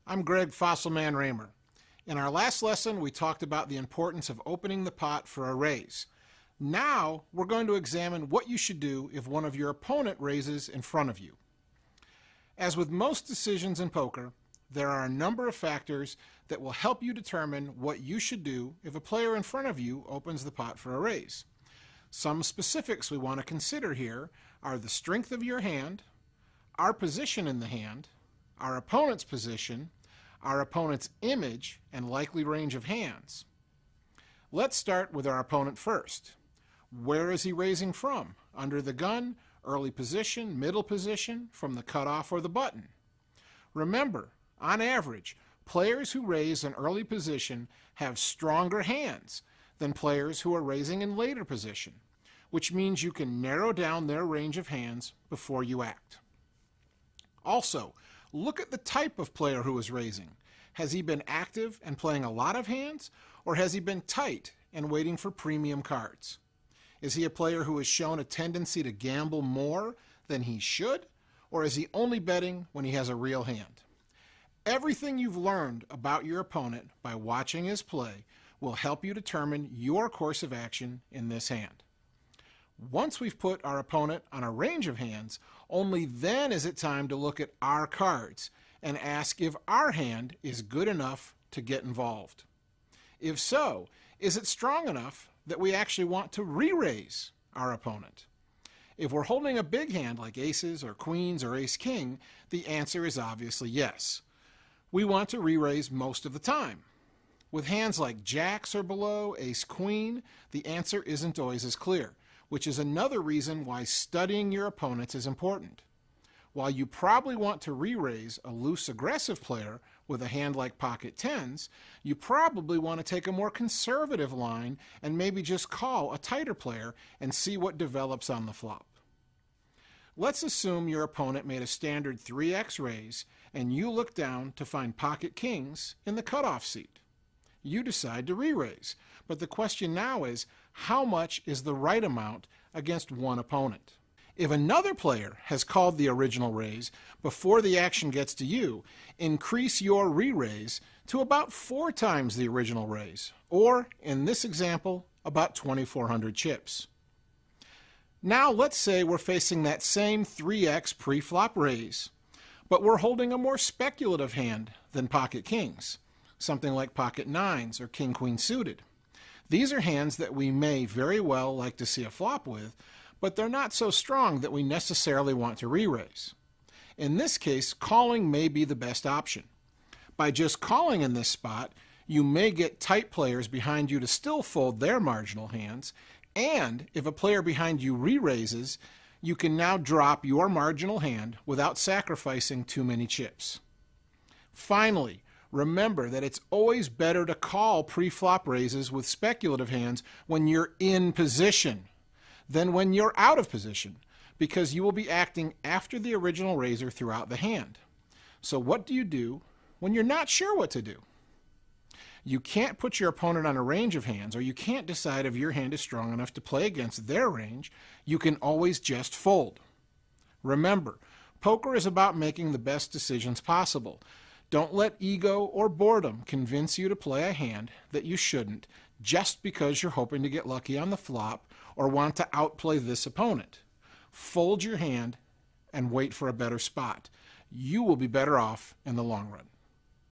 I'm Greg Fossilman Raymer. In our last lesson, we talked about the importance of opening the pot for a raise. Now, we're going to examine what you should do if one of your opponent raises in front of you. As with most decisions in poker, there are a number of factors that will help you determine what you should do if a player in front of you opens the pot for a raise. Some specifics we want to consider here are the strength of your hand, our position in the hand, our opponent's position, our opponent's image, and likely range of hands. Let's start with our opponent first. Where is he raising from? Under the gun, early position, middle position, from the cutoff, or the button? Remember, on average, players who raise in early position have stronger hands than players who are raising in later position, which means you can narrow down their range of hands before you act. Also, look at the type of player who is raising. Has he been active and playing a lot of hands, or has he been tight and waiting for premium cards? Is he a player who has shown a tendency to gamble more than he should, or is he only betting when he has a real hand? Everything you've learned about your opponent by watching his play will help you determine your course of action in this hand. Once we've put our opponent on a range of hands, only then is it time to look at our cards and ask if our hand is good enough to get involved. If so, is it strong enough that we actually want to re-raise our opponent? If we're holding a big hand like aces or queens or ace-king, the answer is obviously yes. We want to re-raise most of the time. With hands like jacks or below, ace-queen, the answer isn't always as clear, which is another reason why studying your opponents is important. While you probably want to re-raise a loose aggressive player with a hand like pocket tens, you probably want to take a more conservative line and maybe just call a tighter player and see what develops on the flop. Let's assume your opponent made a standard 3x raise and you look down to find pocket kings in the cutoff seat. You decide to re-raise, but the question now is, how much is the right amount against one opponent? If another player has called the original raise before the action gets to you, increase your re-raise to about 4 times the original raise, or, in this example, about 2,400 chips. Now let's say we're facing that same 3x pre-flop raise, but we're holding a more speculative hand than pocket kings, something like pocket nines or king-queen suited. These are hands that we may very well like to see a flop with, but they're not so strong that we necessarily want to re-raise. In this case, calling may be the best option. By just calling in this spot, you may get tight players behind you to still fold their marginal hands, and if a player behind you re-raises, you can now drop your marginal hand without sacrificing too many chips. Finally, remember that it's always better to call pre-flop raises with speculative hands when you're in position than when you're out of position, because you will be acting after the original raiser throughout the hand. So what do you do when you're not sure what to do? You can't put your opponent on a range of hands, or you can't decide if your hand is strong enough to play against their range. You can always just fold. Remember, poker is about making the best decisions possible. Don't let ego or boredom convince you to play a hand that you shouldn't just because you're hoping to get lucky on the flop or want to outplay this opponent. Fold your hand and wait for a better spot. You will be better off in the long run.